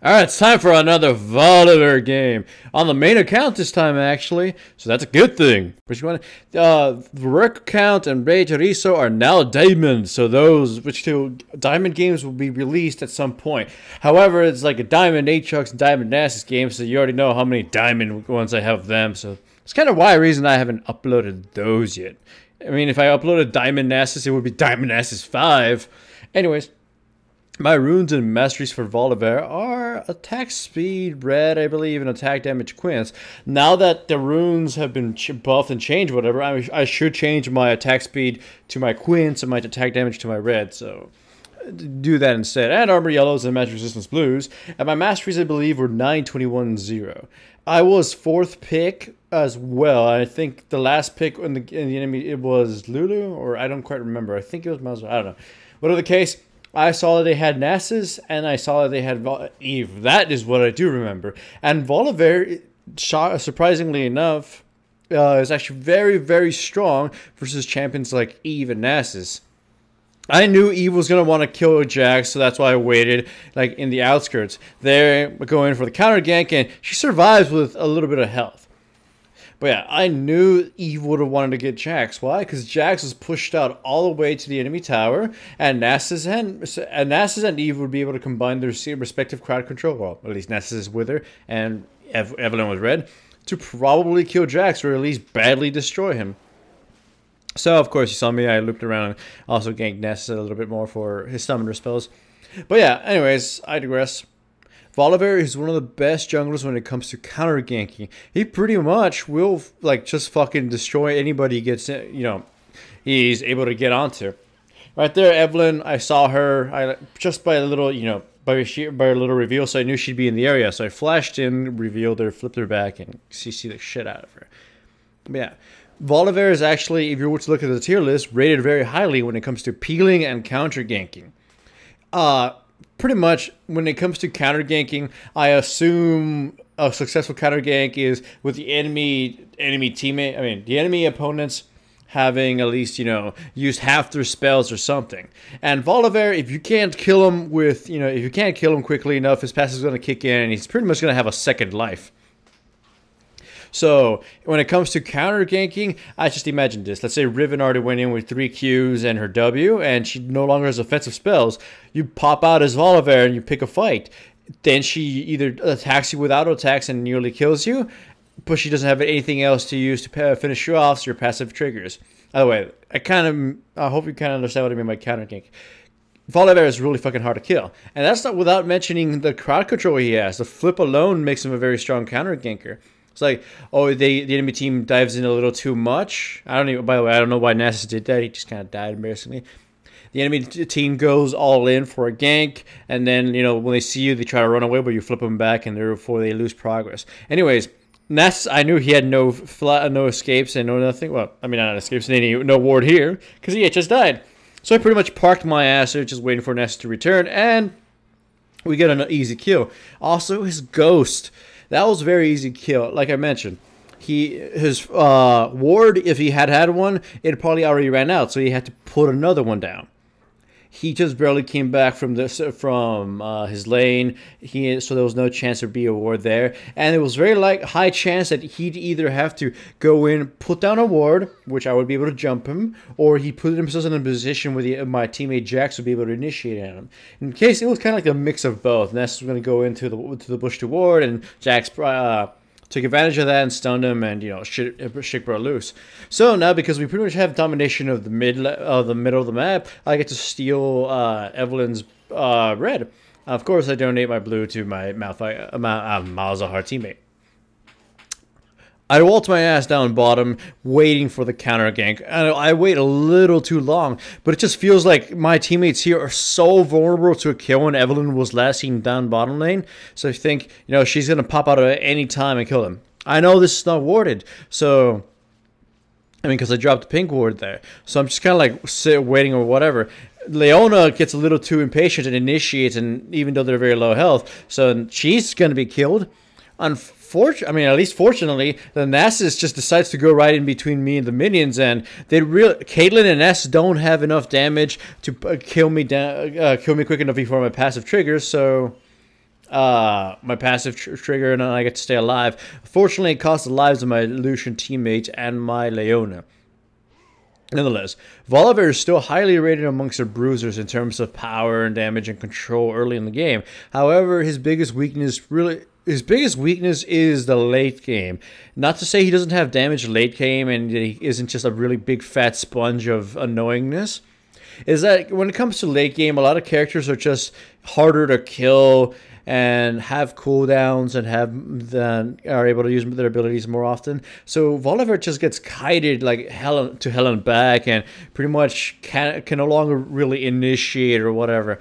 Alright, it's time for another Volibear game. On the main account this time, actually. So that's a good thing. The work account and Rage Riso are now diamond. So those which two diamond games will be released at some point. However, it's like a diamond 8-chucks and diamond Nasus game. So you already know how many diamond ones I have of them. So it's kind of why reason I haven't uploaded those yet. I mean, if I uploaded diamond Nasus, it would be diamond Nasus 5. Anyways. My runes and masteries for Volibear are attack speed, red, I believe, and attack damage quints. Now that the runes have been buffed and changed, whatever, I should change my attack speed to my quints and my attack damage to my red, so do that instead. And armor yellows and magic resistance blues. And my masteries, I believe, were 921-0. I was 4th pick as well. I think the last pick in the enemy, it was Lulu, or I don't quite remember. I think it was Mauser, I don't know. Whatever the case, I saw that they had Nasus, and I saw that they had Eve. That is what I do remember. And Volibear, surprisingly enough, is actually very, very strong versus champions like Eve and Nasus. I knew Eve was going to want to kill Jax, so that's why I waited, like, in the outskirts. They're going for the counter gank, and she survives with a little bit of health. But yeah, I knew Eve would have wanted to get Jax. Why? Because Jax was pushed out all the way to the enemy tower, and Nasus and Eve would be able to combine their respective crowd control. Well, at least Nasus is with her, and Evelyn was red, to probably kill Jax, or at least badly destroy him. So, of course, you saw me. I looped around and also ganked Nasus a little bit more for his summoner spells. But yeah, anyways, I digress. Volibear is one of the best junglers when it comes to counter ganking. He pretty much will, like, just fucking destroy anybody he gets, you know, he's able to get onto. Right there, Evelyn, I saw her, just by a little, you know, by a little reveal, so I knew she'd be in the area. So I flashed in, revealed her, flipped her back, and CC the shit out of her. But yeah, Volibear is actually, if you were to look at the tier list, rated very highly when it comes to peeling and counter ganking. Pretty much, when it comes to counter ganking, I assume a successful counter gank is with the enemy teammate. I mean, the enemy opponents having at least, you know, used half their spells or something. And Volibear, if you can't kill him with, you know, if you can't kill him quickly enough, his passive is going to kick in, and he's pretty much going to have a second life. So, when it comes to counter ganking, I just imagine this. Let's say Riven already went in with 3 Qs and her W, and she no longer has offensive spells. You pop out as Volibear and you pick a fight. Then she either attacks you with auto attacks and nearly kills you, but she doesn't have anything else to use to finish you off, so your passive triggers. By the way, I hope you kind of understand what I mean by counter gank. Volibear is really fucking hard to kill. And that's not without mentioning the crowd control he has. The flip alone makes him a very strong counter ganker. It's like, oh, the enemy team dives in a little too much. By the way, I don't know why Nasus did that. He just kind of died embarrassingly. The enemy team goes all in for a gank, and then, you know, when they see you, they try to run away, but you flip them back, and therefore they lose progress. Anyways, Nasus, I knew he had no escapes and no nothing. Well, I mean, not escapes, no ward here, because he had just died. So I pretty much parked my ass there, just waiting for Nasus to return, and we get an easy kill. Also, his ghost. That was a very easy kill. Like I mentioned, his ward, if he had one, it probably already ran out, so he had to put another one down. He just barely came back from his lane, so there was no chance there'd be a ward there, and it was very high chance that he'd either have to go in, put down a ward, which I would be able to jump him, or he put himself in a position where my teammate Jax would be able to initiate on him. In case, it was kind of like a mix of both. Ness was going to go into the bush to ward, and Jax took advantage of that and stunned him, and, you know, shit brought loose. So now, because we pretty much have domination of the middle of the map, I get to steal Evelyn's red. Of course, I donate my blue to my Malzahar teammate. I ult my ass down bottom, waiting for the counter gank. I wait a little too long, but it just feels like my teammates here are so vulnerable to a kill when Evelyn was last seen down bottom lane. So I think, you know, she's going to pop out at any time and kill them. I know this is not warded, so, I mean, because I dropped the pink ward there. So I'm just kind of like waiting or whatever. Leona gets a little too impatient and initiates, and even though they're very low health, so she's going to be killed. Fortunately, the Nasus just decides to go right in between me and the minions, and Caitlyn and Ness don't have enough damage to kill me quick enough before my passive triggers. So my passive trigger, and I get to stay alive. Fortunately, it costs the lives of my Lucian teammates and my Leona. Nonetheless, Volibear is still highly rated amongst the bruisers in terms of power and damage and control early in the game. However, his biggest weakness is the late game. Not to say he doesn't have damage late game and he isn't just a really big fat sponge of annoyingness. Is that when it comes to late game, a lot of characters are just harder to kill and have cooldowns and are able to use their abilities more often. So Volibear just gets kited like hell and back, and pretty much can no longer really initiate or whatever.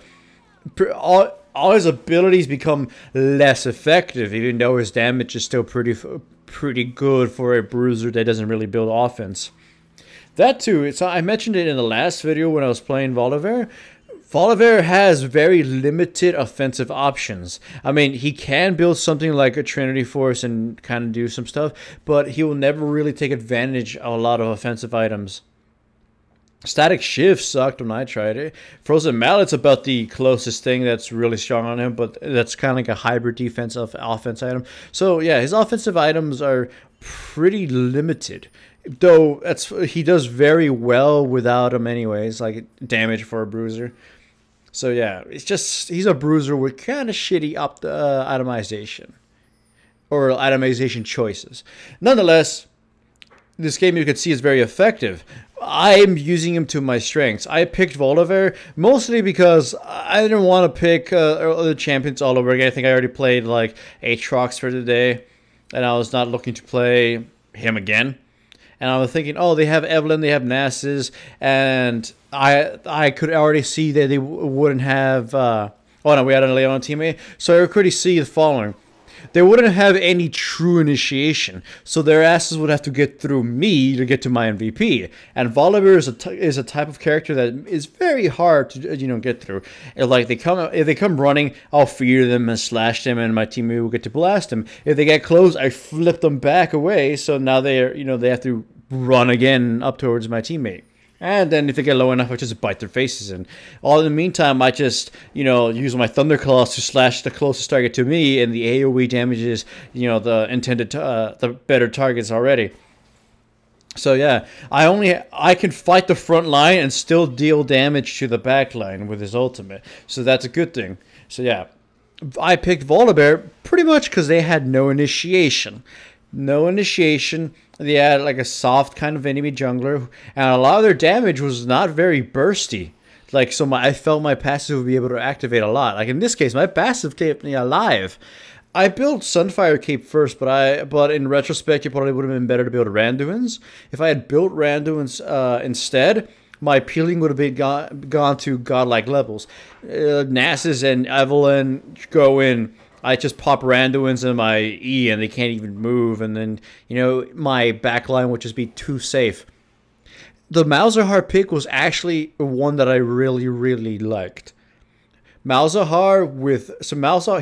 All his abilities become less effective, even though his damage is still pretty good for a bruiser that doesn't really build offense. That too, I mentioned it in the last video when I was playing Volibear. Volibear has very limited offensive options. I mean, he can build something like a Trinity Force and kind of do some stuff, but he will never really take advantage of a lot of offensive items. Static Shift sucked when I tried it. Frozen Mallet's about the closest thing that's really strong on him, but that's kind of like a hybrid defensive offense item. So yeah, his offensive items are pretty limited. Though he does very well without them anyways, like damage for a bruiser. So yeah, it's just he's a bruiser with kind of shitty itemization or itemization choices. Nonetheless, this game you can see is very effective. I'm using him to my strengths. I picked Volibear mostly because I didn't want to pick other champions all over again. I think I already played like Aatrox for the day, and I was not looking to play him again. And I was thinking, oh, they have Evelyn, they have Nasus, and I could already see that they wouldn't have... oh no, we had a Leona teammate. So I could already see the following. They wouldn't have any true initiation, so their asses would have to get through me to get to my MVP. And Volibear is a type of character that is very hard to get through. If they come running, I'll fear them and slash them, and my teammate will get to blast them. If they get close, I flip them back away, so now they have to run again up towards my teammate. And then if they get low enough, I just bite their faces in. All in the meantime, I just, use my Thunderclaws to slash the closest target to me, and the AoE damages, the intended, the better targets already. So yeah, I can fight the front line and still deal damage to the back line with his ultimate. So that's a good thing. So yeah, I picked Volibear pretty much because they had no initiation. No initiation. They had like a soft kind of enemy jungler, and a lot of their damage was not very bursty. So I felt my passive would be able to activate a lot. Like in this case, my passive kept me alive. I built Sunfire Cape first, but in retrospect, it probably would have been better to build Randuin's. If I had built Randuin's instead, my peeling would have been gone to godlike levels. Nasus and Evelyn go in. I just pop Randuin's in my E and they can't even move, and then my backline would just be too safe. The Malzahar pick was actually one that I really, really liked. Malzahar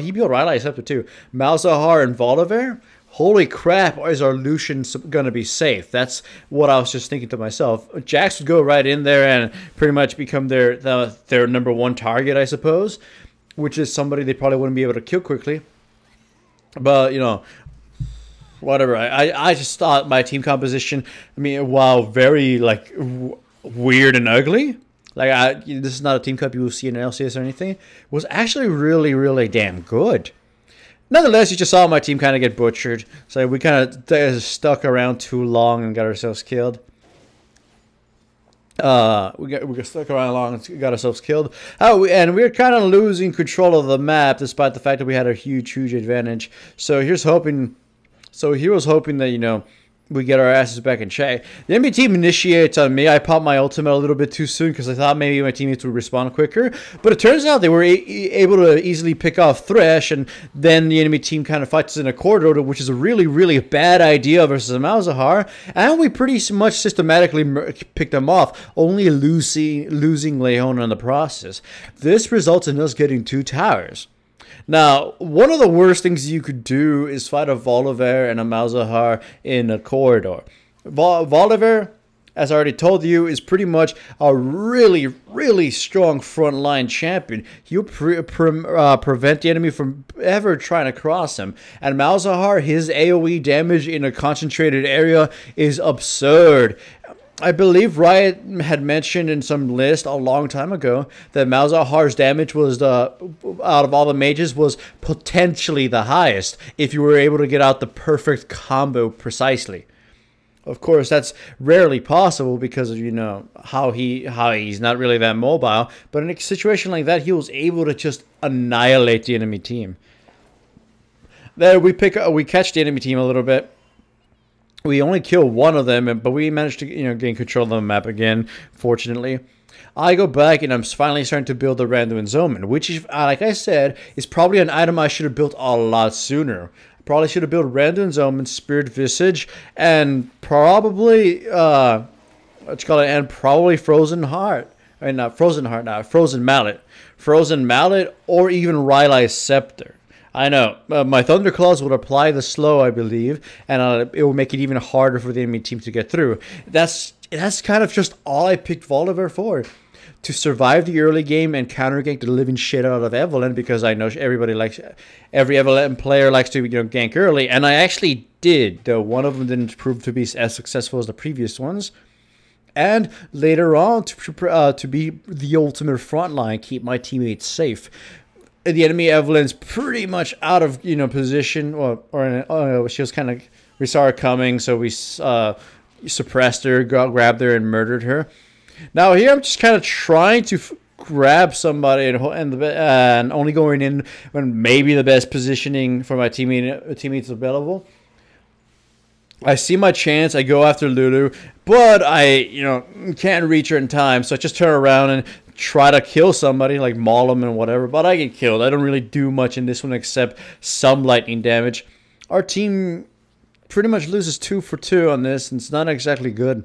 he built Rylai Scepter too. Malzahar and Volibear, holy crap, is our Lucian gonna be safe? That's what I was just thinking to myself. Jax would go right in there and pretty much become their number one target, I suppose. Which is somebody they probably wouldn't be able to kill quickly. But, whatever. I just thought my team composition, while very, weird and ugly, this is not a team comp you will see in LCS or anything, was actually really, really damn good. Nonetheless, you just saw my team kind of get butchered. So we kind of stuck around too long and got ourselves killed. We got stuck around long and got ourselves killed. And we were kind of losing control of the map, despite the fact that we had a huge advantage. So he was hoping that we get our asses back in check. The enemy team initiates on me. I popped my ultimate a little bit too soon because I thought maybe my teammates would respond quicker. But it turns out they were able to easily pick off Thresh, and then the enemy team kind of fights in a corridor, which is a really, really bad idea versus a Malzahar. And we pretty much systematically picked them off, only losing Leona in the process. This results in us getting 2 towers. Now, one of the worst things you could do is fight a Volibear and a Malzahar in a corridor. Volibear as I already told you, is pretty much a really, really strong frontline champion. He'll prevent the enemy from ever trying to cross him. And Malzahar, his AoE damage in a concentrated area is absurd. I believe Riot had mentioned in some list a long time ago that Malzahar's damage was out of all the mages was potentially the highest if you were able to get out the perfect combo precisely. Of course, that's rarely possible because of, you know, how he's not really that mobile. But in a situation like that, he was able to just annihilate the enemy team. There we catch the enemy team a little bit. We only kill one of them, but we managed to, you know, gain control of the map again, fortunately. I go back and I'm finally starting to build the Rando and Zoman, which is, like I said, is probably an item I should have built a lot sooner. Probably should have built Rando and Zoman, Spirit Visage, and probably probably Frozen Heart. I mean, not Frozen Heart, now Frozen Mallet. Frozen Mallet, or even Rylai's Scepter. I know, my Thunderclaws would apply the slow, I believe, and it will make it even harder for the enemy team to get through. That's kind of just all I picked Volibear for. To survive the early game and counter-gank the living shit out of Evelyn, because I know every Evelyn player likes to, you know, gank early, and I actually did, though one of them didn't prove to be as successful as the previous ones. And later on, to be the ultimate frontline, keep my teammates safe. The enemy Evelyn's pretty much out of, you know, position, she was kind of, we saw her coming, so we suppressed her, grabbed her, and murdered her. Now here I'm just kind of trying to grab somebody and only going in when maybe the best positioning for my teammates available. I see my chance, I go after Lulu, but I, you know, can't reach her in time, so I just turn around and try to kill somebody, like maul them and whatever, but I get killed. I don't really do much in this one except some lightning damage. Our team pretty much loses 2 for 2 on this, and it's not exactly good.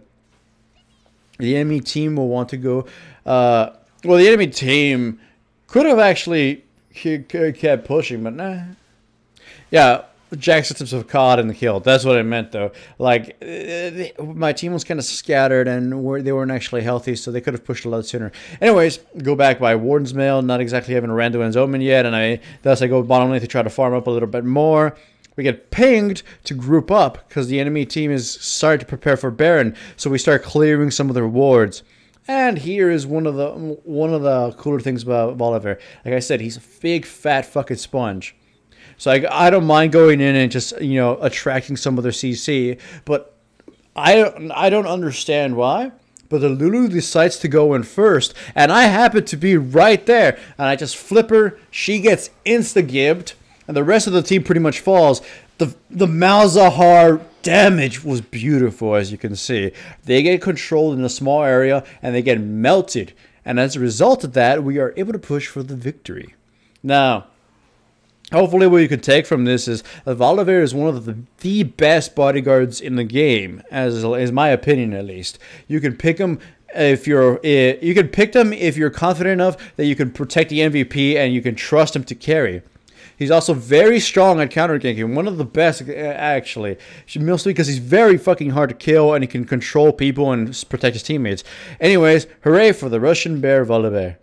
The enemy team will want to go... well, the enemy team could have actually kept pushing, but nah. Yeah, Jack systems have caught and killed. That's what I meant, though. Like, my team was kind of scattered, and they weren't actually healthy, so they could have pushed a lot sooner. Anyways, go back by Warden's Mail, not exactly having a Rando and Zoman yet, and thus I go bottom lane to try to farm up a little bit more. We get pinged to group up because the enemy team is starting to prepare for Baron, so we start clearing some of their wards. And here is one of the cooler things about Volibear. Like I said, he's a big fat fucking sponge. So I don't mind going in and just, you know, attracting some of their CC, but I don't understand why. But the Lulu decides to go in first, and I happen to be right there, and I just flip her. She gets insta-gibbed. And the rest of the team pretty much falls. The Malzahar damage was beautiful, as you can see. They get controlled in a small area, and they get melted. And as a result of that, we are able to push for the victory. Now, hopefully what you can take from this is that Volibear is one of the best bodyguards in the game, as is my opinion at least. You can pick him if you're confident enough that you can protect the MVP and you can trust him to carry. He's also very strong at counter-ganking, one of the best, actually. Mostly because he's very fucking hard to kill, and he can control people and protect his teammates. Anyways, hooray for the Russian bear Volibear.